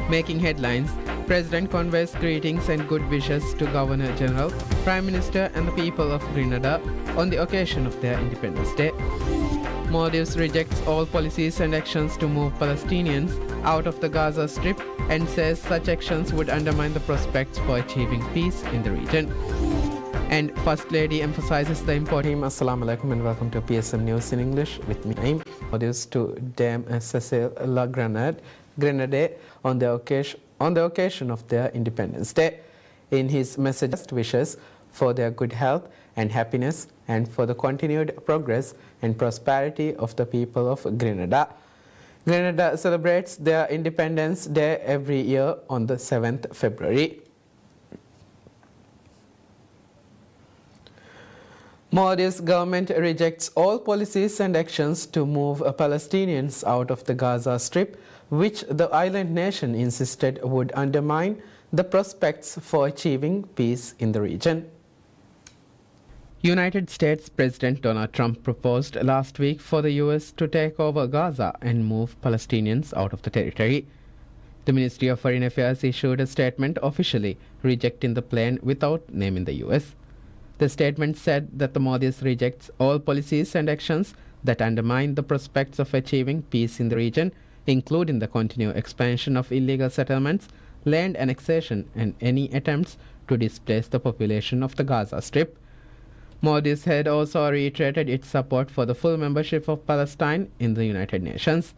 Making headlines, President conveys greetings and good wishes to Governor General, Prime Minister and the people of Grenada on the occasion of their Independence Day. Maldives rejects all policies and actions to move Palestinians out of the Gaza Strip and says such actions would undermine the prospects for achieving peace in the region. And First Lady emphasizes the importance. Assalamu alaikum and welcome to PSM News in English with me, Naeem. Maldives to Dame Cecile La Grenade on the occasion of their Independence Day. In his message, wishes for their good health and happiness and for the continued progress and prosperity of the people of Grenada. Grenada celebrates their Independence Day every year on the 7th February. Maldives government rejects all policies and actions to move Palestinians out of the Gaza Strip, which the island nation insisted would undermine the prospects for achieving peace in the region. United States President Donald Trump proposed last week for the U.S. to take over Gaza and move Palestinians out of the territory. The Ministry of Foreign Affairs issued a statement officially rejecting the plan without naming the U.S. The statement said that the Maldives rejects all policies and actions that undermine the prospects of achieving peace in the region, including the continued expansion of illegal settlements, land annexation, and any attempts to displace the population of the Gaza Strip. Maldives had also reiterated its support for the full membership of Palestine in the United Nations.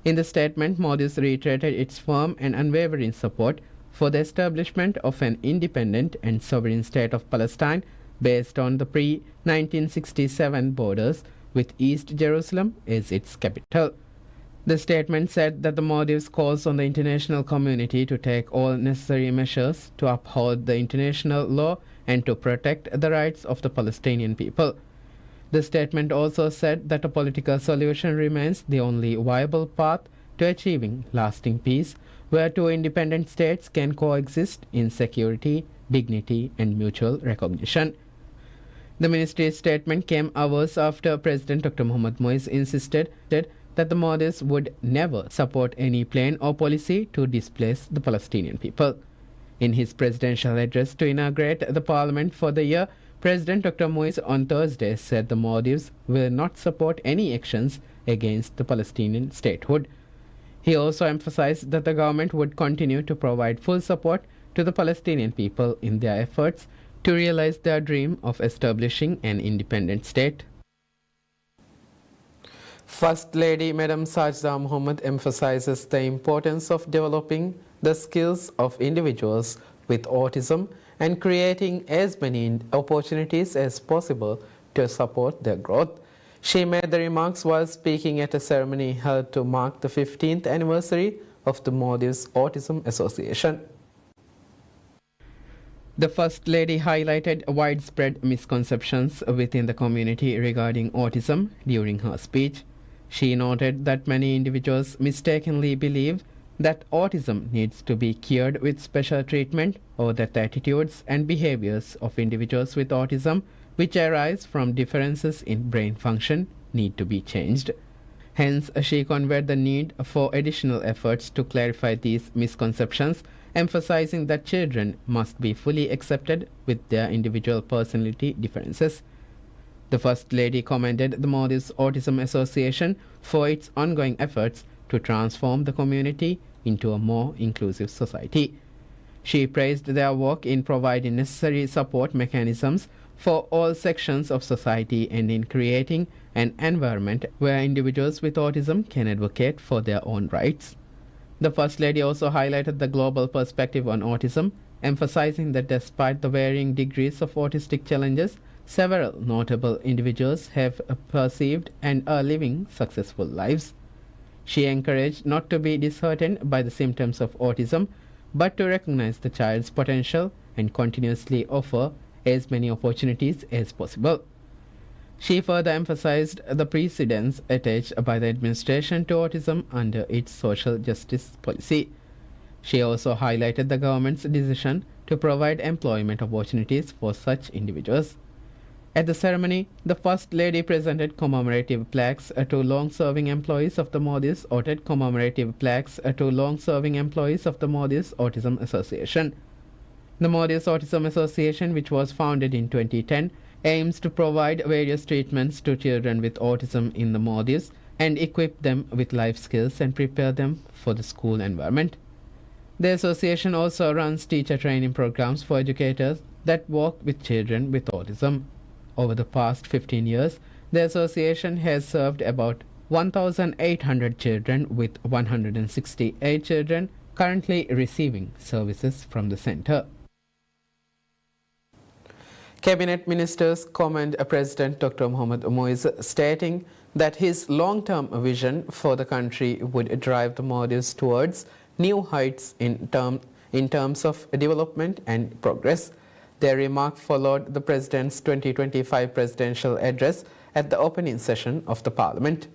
In the statement, Maldives reiterated its firm and unwavering support for the establishment of an independent and sovereign state of Palestine based on the pre-1967 borders with East Jerusalem as its capital. The statement said that the Maldives calls on the international community to take all necessary measures to uphold the international law and to protect the rights of the Palestinian people. The statement also said that a political solution remains the only viable path to achieving lasting peace, where two independent states can coexist in security, dignity, and mutual recognition. The ministry's statement came hours after President Dr. Mohamed Moise insisted that the Maldives would never support any plan or policy to displace the Palestinian people. In his presidential address to inaugurate the parliament for the year, President Dr. Moise on Thursday said the Maldives will not support any actions against the Palestinian statehood. He also emphasized that the government would continue to provide full support to the Palestinian people in their efforts to realize their dream of establishing an independent state. First Lady Madam Sajda Mohammed emphasizes the importance of developing the skills of individuals with autism and creating as many opportunities as possible to support their growth. She made the remarks while speaking at a ceremony held to mark the 15th anniversary of the Maldives Autism Association. The First Lady highlighted widespread misconceptions within the community regarding autism during her speech. She noted that many individuals mistakenly believe that autism needs to be cured with special treatment, or that the attitudes and behaviors of individuals with autism, which arise from differences in brain function, need to be changed. Hence, she conveyed the need for additional efforts to clarify these misconceptions, emphasizing that children must be fully accepted with their individual personality differences. The First Lady commended the Maldives Autism Association for its ongoing efforts to transform the community into a more inclusive society. She praised their work in providing necessary support mechanisms for all sections of society and in creating an environment where individuals with autism can advocate for their own rights. The First Lady also highlighted the global perspective on autism, emphasizing that despite the varying degrees of autistic challenges, several notable individuals have perceived and are living successful lives. She encouraged not to be disheartened by the symptoms of autism, but to recognize the child's potential and continuously offer as many opportunities as possible. She further emphasized the precedence attached by the administration to autism under its social justice policy. She also highlighted the government's decision to provide employment opportunities for such individuals. At the ceremony, the First Lady presented commemorative plaques to long-serving employees of the Modi's Autism Association. The Modi's Autism Association, which was founded in 2010, aims to provide various treatments to children with autism in the Modi's and equip them with life skills and prepare them for the school environment. The association also runs teacher training programs for educators that work with children with autism. Over the past 15 years, the association has served about 1,800 children, with 168 children currently receiving services from the center. Cabinet ministers commend President Dr. Mohamed Moise, stating that his long-term vision for the country would drive the Maldives towards new heights in terms of development and progress. Their remark followed the President's 2025 presidential address at the opening session of the Parliament.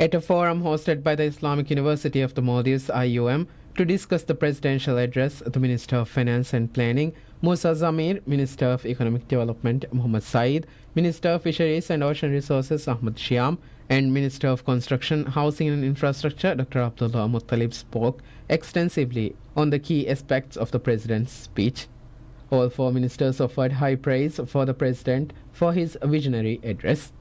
At a forum hosted by the Islamic University of the Maldives, IUM, to discuss the presidential address, the Minister of Finance and Planning, Musa Zamir, Minister of Economic Development, Muhammad Saeed, Minister of Fisheries and Ocean Resources, Ahmad Shyam, and Minister of Construction, Housing and Infrastructure, Dr. Abdullah Muttalib, spoke extensively on the key aspects of the President's speech. All four ministers offered high praise for the President for his visionary address.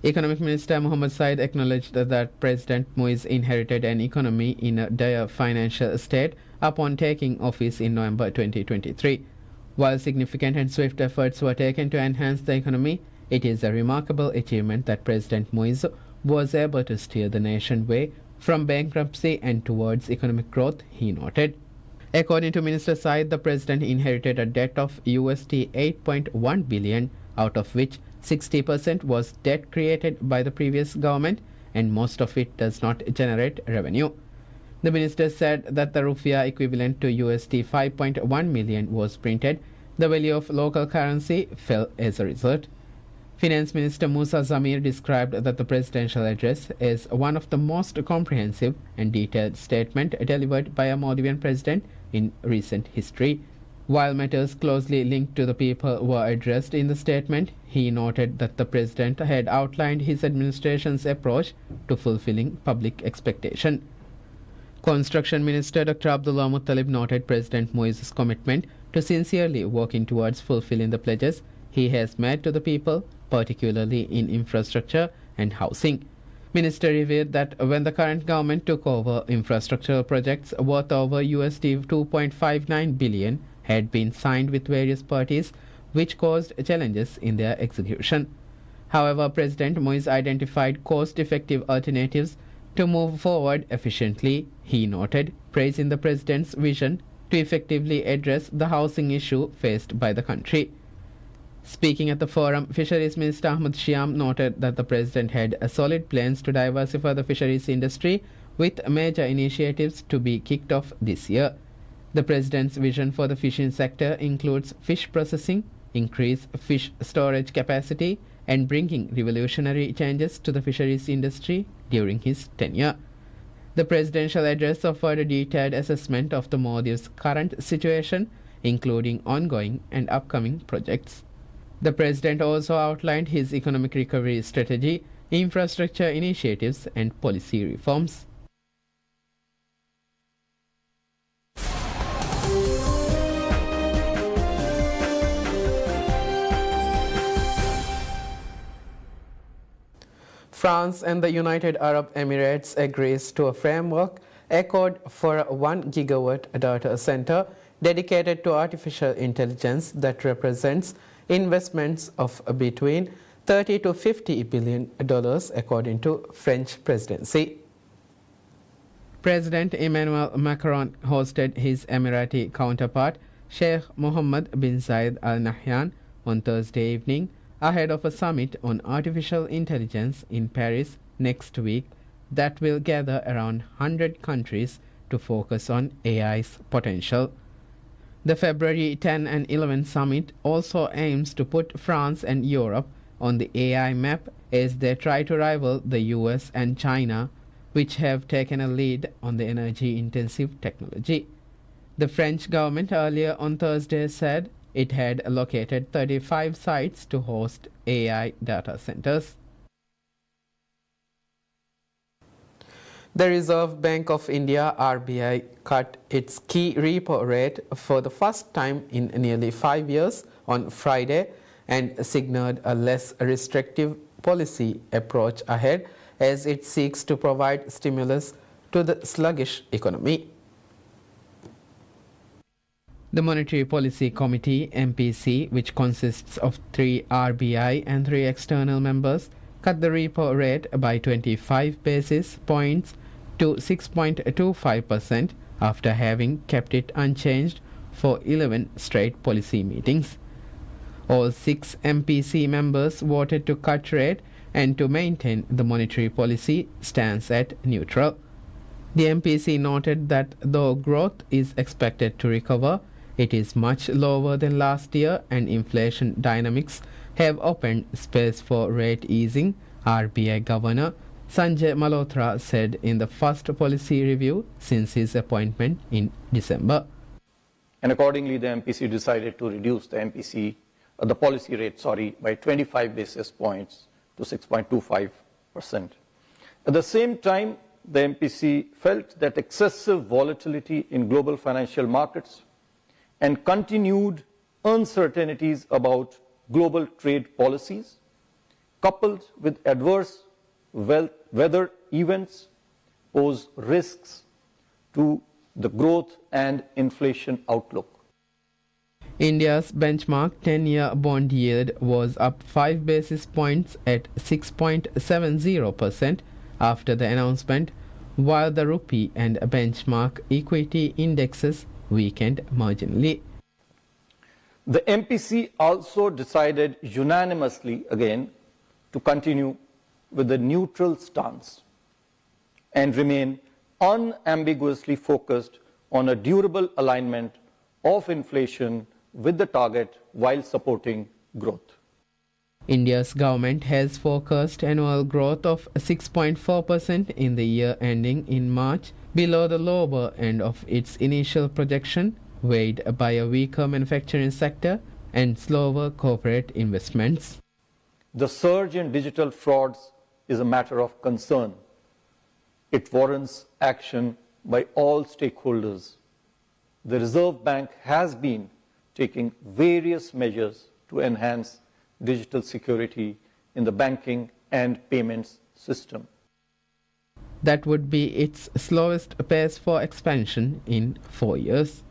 Economic Minister Muhammad Saeed acknowledged that President Moise inherited an economy in a dire financial state upon taking office in November 2023. While significant and swift efforts were taken to enhance the economy, it is a remarkable achievement that President Moise was able to steer the nation away from bankruptcy and towards economic growth, he noted. According to Minister Saeed, the President inherited a debt of USD 8.1 billion, out of which 60% was debt created by the previous government, and most of it does not generate revenue. The minister said that the rupiah equivalent to USD 5.1 million was printed. The value of local currency fell as a result. Finance Minister Musa Zamir described that the presidential address is one of the most comprehensive and detailed statement delivered by a Maldivian president in recent history. While matters closely linked to the people were addressed in the statement, he noted that the president had outlined his administration's approach to fulfilling public expectation. Construction Minister Dr. Abdullah Muttalib noted President Moise's commitment to sincerely working towards fulfilling the pledges he has made to the people, particularly in infrastructure and housing. Minister revealed that when the current government took over, infrastructural projects worth over USD 2.59 billion had been signed with various parties, which caused challenges in their execution. However, President Moise identified cost-effective alternatives to move forward efficiently, he noted, praising the President's vision to effectively address the housing issue faced by the country. Speaking at the forum, Fisheries Minister Ahmad Shyam noted that the President had solid plans to diversify the fisheries industry, with major initiatives to be kicked off this year. The President's vision for the fishing sector includes fish processing, increased fish storage capacity, and bringing revolutionary changes to the fisheries industry during his tenure. The presidential address offered a detailed assessment of the Maldives' current situation, including ongoing and upcoming projects. The President also outlined his economic recovery strategy, infrastructure initiatives, and policy reforms. France and the United Arab Emirates agrees to a framework accord for a 1 gigawatt data center dedicated to artificial intelligence that represents investments of between $30 to $50 billion, according to French presidency. President Emmanuel Macron hosted his Emirati counterpart, Sheikh Mohammed bin Zayed Al Nahyan, on Thursday evening, ahead of a summit on artificial intelligence in Paris next week that will gather around 100 countries to focus on AI's potential. The February 10 and 11 summit also aims to put France and Europe on the AI map as they try to rival the US and China, which have taken a lead on the energy-intensive technology. The French government earlier on Thursday said It had allocated 35 sites to host AI data centers. The Reserve Bank of India (RBI) cut its key repo rate for the first time in nearly 5 years on Friday and signaled a less restrictive policy approach ahead as it seeks to provide stimulus to the sluggish economy. The Monetary Policy Committee (MPC), which consists of 3 RBI and 3 external members, cut the repo rate by 25 basis points to 6.25% after having kept it unchanged for 11 straight policy meetings. All 6 MPC members voted to cut rate and to maintain the monetary policy stance at neutral. The MPC noted that though growth is expected to recover, it is much lower than last year and inflation dynamics have opened space for rate easing, RBI Governor Sanjay Malhotra said in the first policy review since his appointment in December. And accordingly, the MPC decided to reduce the policy rate, by 25 basis points to 6.25%. At the same time, the MPC felt that excessive volatility in global financial markets and continued uncertainties about global trade policies, coupled with adverse weather events, pose risks to the growth and inflation outlook. India's benchmark 10-year bond yield was up 5 basis points at 6.70% after the announcement, while the rupee and benchmark equity indexes weakened marginally. The MPC also decided unanimously again to continue with a neutral stance and remain unambiguously focused on a durable alignment of inflation with the target while supporting growth. India's government has forecast annual growth of 6.4% in the year ending in March, below the lower end of its initial projection, weighed by a weaker manufacturing sector and slower corporate investments. The surge in digital frauds is a matter of concern. It warrants action by all stakeholders. The Reserve Bank has been taking various measures to enhance digital security in the banking and payments system. That would be its slowest pace for expansion in 4 years.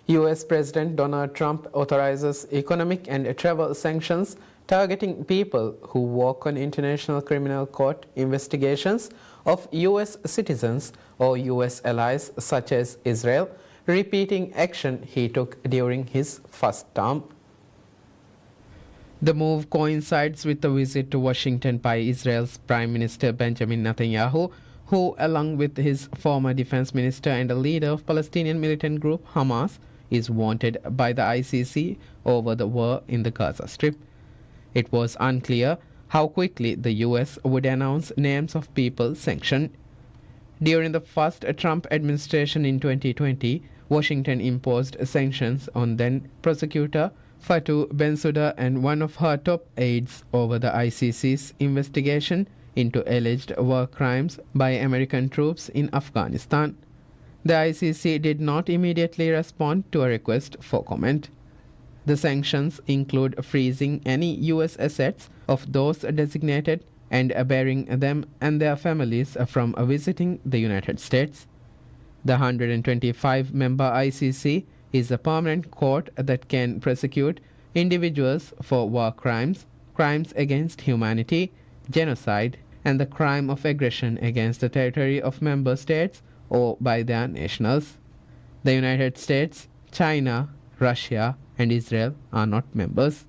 US President Donald Trump authorizes economic and travel sanctions targeting people who work on International Criminal Court investigations of US citizens or US allies such as Israel, repeating action he took during his first term. The move coincides with the visit to Washington by Israel's Prime Minister Benjamin Netanyahu, who, along with his former defense minister and a leader of Palestinian militant group Hamas, is wanted by the ICC over the war in the Gaza Strip. It was unclear how quickly the US would announce names of people sanctioned. During the first Trump administration in 2020, Washington imposed sanctions on then prosecutor Fatou Bensouda and one of her top aides over the ICC's investigation into alleged war crimes by American troops in Afghanistan. The ICC did not immediately respond to a request for comment. The sanctions include freezing any US assets of those designated and barring them and their families from visiting the United States. The 125-member ICC is a permanent court that can prosecute individuals for war crimes, crimes against humanity, genocide, and the crime of aggression against the territory of member states or by their nationals. The United States, China, Russia, and Israel are not members.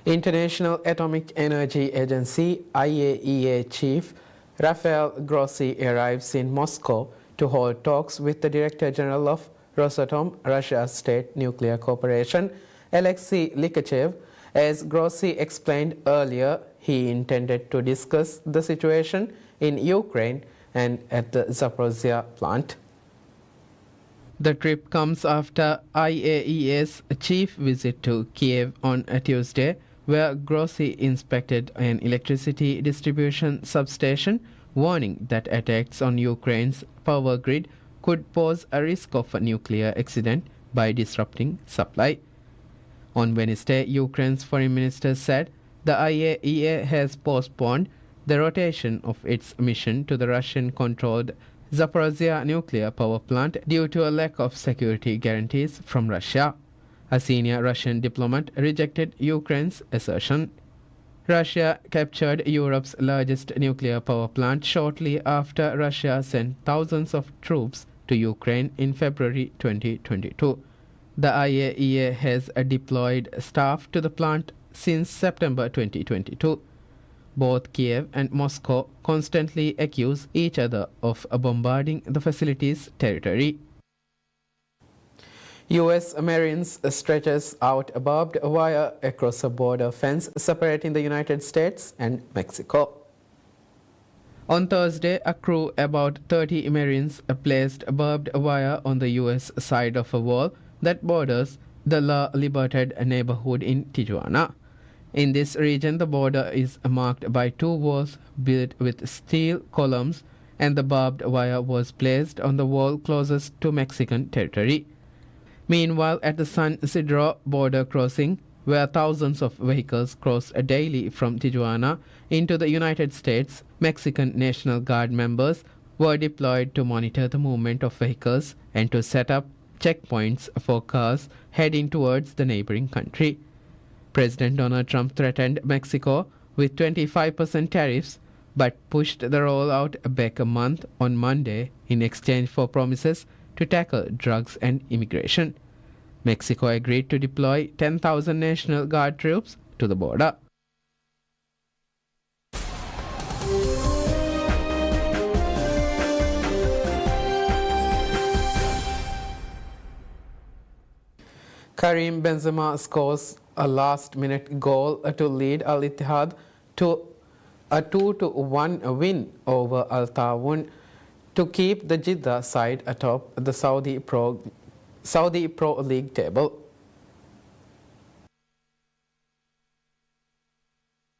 International Atomic Energy Agency (IAEA) chief Rafael Grossi arrives in Moscow to hold talks with the Director General of Rosatom, Russia's state nuclear corporation, Alexei Likachev, As Grossi explained earlier, he intended to discuss the situation in Ukraine and at the Zaporizhzhia plant. The trip comes after IAEA's chief visit to Kiev on a Tuesday, where Grossi inspected an electricity distribution substation, warning that attacks on Ukraine's power grid could pose a risk of a nuclear accident by disrupting supply. On Wednesday, Ukraine's foreign minister said the IAEA has postponed the rotation of its mission to the Russian-controlled Zaporizhzhia nuclear power plant due to a lack of security guarantees from Russia. A senior Russian diplomat rejected Ukraine's assertion. Russia captured Europe's largest nuclear power plant shortly after Russia sent thousands of troops to Ukraine in February 2022. The IAEA has deployed staff to the plant since September 2022. Both Kiev and Moscow constantly accuse each other of bombarding the facility's territory. U.S. Marines stretches out a barbed wire across a border fence separating the United States and Mexico. On Thursday, a crew about 30 Marines placed a barbed wire on the U.S. side of a wall that borders the La Libertad neighborhood in Tijuana. In this region, the border is marked by two walls built with steel columns, and the barbed wire was placed on the wall closest to Mexican territory. Meanwhile, at the San Isidro border crossing, where thousands of vehicles cross daily from Tijuana into the United States, Mexican National Guard members were deployed to monitor the movement of vehicles and to set up checkpoints for cars heading towards the neighboring country. President Donald Trump threatened Mexico with 25% tariffs, but pushed the rollout back a month on Monday in exchange for promises to tackle drugs and immigration. Mexico agreed to deploy 10,000 National Guard troops to the border. Karim Benzema scores a last-minute goal to lead Al Ittihad to a 2-1 win over Al Tawun to keep the Jeddah side atop the Saudi Pro League table.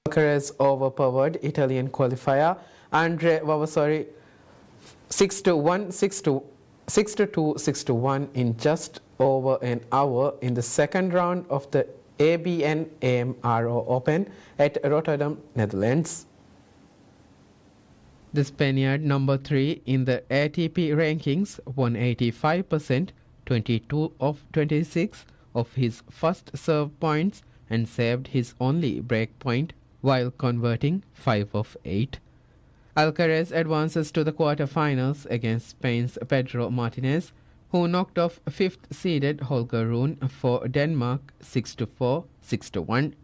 Alcaraz overpowered Italian qualifier Andre Vavasori 6-1, 6-2, 6-1 in just over an hour in the second round of the ABN AMRO Open at Rotterdam, Netherlands. The Spaniard, number 3 in the ATP rankings, won 85%, 22 of 26 of his first serve points and saved his only break point while converting 5 of 8. Alcaraz advances to the quarter-finals against Spain's Pedro Martinez, who knocked off 5th-seeded Holger Rune for Denmark 6-4, 6-1.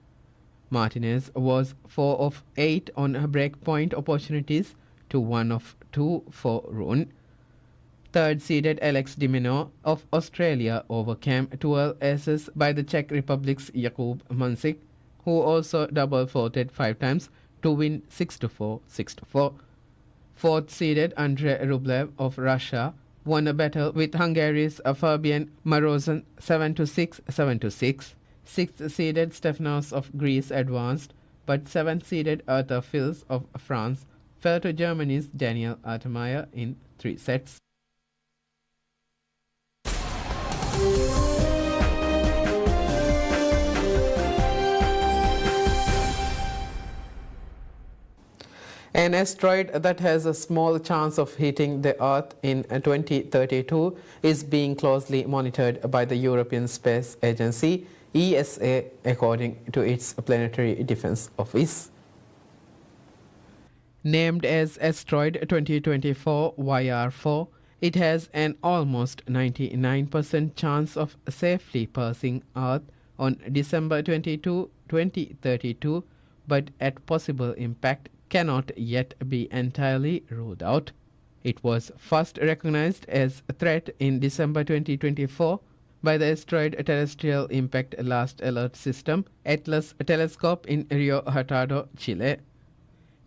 Martinez was 4 of 8 on breakpoint opportunities to 1 of 2 for Rune. Third-seeded Alex de Minaur of Australia overcame 12 aces by the Czech Republic's Jakub Mansik, who also double-faulted 5 times to win 6-4, 6-4. Fourth-seeded Andrei Rublev of Russia won a battle with Hungary's Fabian Marozsan 7-6, 7-6. Sixth-seeded Stefanos of Greece advanced, but seventh-seeded Arthur Fils of France fell to Germany's Daniel Altmaier in 3 sets. An asteroid that has a small chance of hitting the Earth in 2032 is being closely monitored by the European Space Agency, ESA, according to its Planetary Defense Office. Named as Asteroid 2024 YR4, it has an almost 99% chance of safely passing Earth on December 22, 2032, but at possible impact cannot yet be entirely ruled out. It was first recognized as a threat in December 2024 by the Asteroid Terrestrial Impact Last Alert System ATLAS telescope in Rio Hurtado, Chile.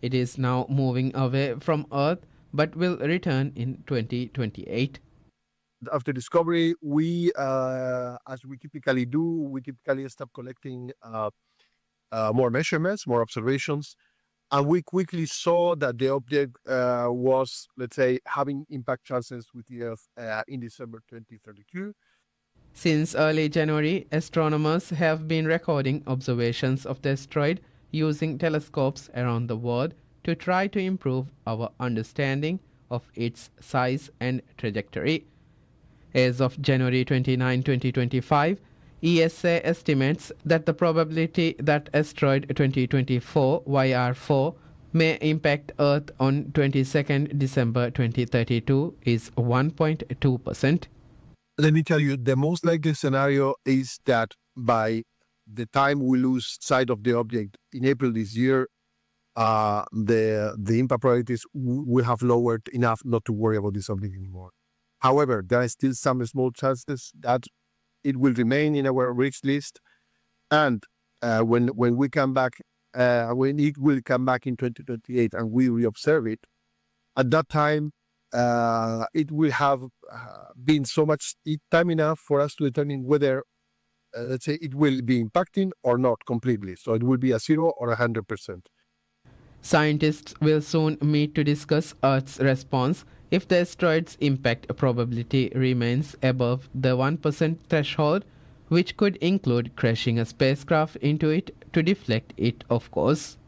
It is now moving away from Earth but will return in 2028. After discovery, we, as we typically do, we typically start collecting more measurements, more observations, and we quickly saw that the object was, let's say, having impact chances with the Earth in December 2032. Since early January, astronomers have been recording observations of the asteroid using telescopes around the world to try to improve our understanding of its size and trajectory. As of January 29, 2025, ESA estimates that the probability that asteroid 2024 YR4 may impact Earth on 22nd December 2032 is 1.2%. Let me tell you, the most likely scenario is that by the time we lose sight of the object in April this year, the impact probabilities will have lowered enough not to worry about this object anymore. However, there are still some small chances that it will remain in our risk list, and when we come back, when it will come back in 2028 and we reobserve it, at that time, it will have been so much time enough for us to determine whether, let's say, it will be impacting or not completely. So it will be a 0 or 100%. Scientists will soon meet to discuss Earth's response if the asteroid's impact probability remains above the 1% threshold, which could include crashing a spacecraft into it to deflect it, of course.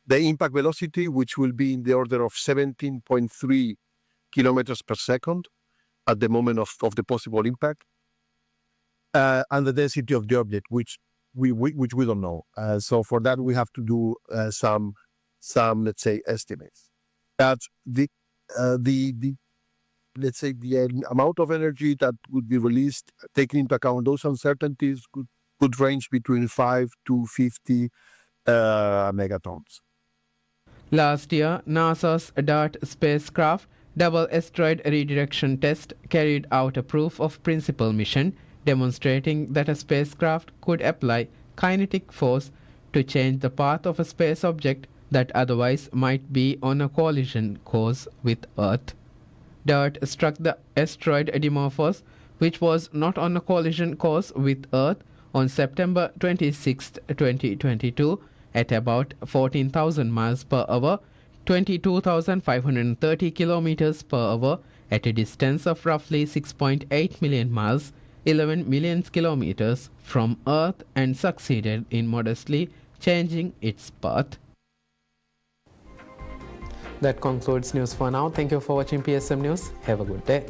The impact velocity, which will be in the order of 17.3 kilometers per second at the moment of the possible impact, and the density of the object, which we don't know. So for that, we have to do some let's say estimates. That the let's say the amount of energy that would be released, taking into account those uncertainties, could range between 5 to 50 megatons. Last year, NASA's DART spacecraft Double Asteroid Redirection Test carried out a proof of principle mission demonstrating that a spacecraft could apply kinetic force to change the path of a space object that otherwise might be on a collision course with Earth. DART struck the asteroid Dimorphos, which was not on a collision course with Earth, on September 26, 2022, at about 14,000 miles per hour, 22,530 kilometers per hour, at a distance of roughly 6.8 million miles, 11 million kilometers from Earth, and succeeded in modestly changing its path. That concludes news for now. Thank you for watching PSM News. Have a good day.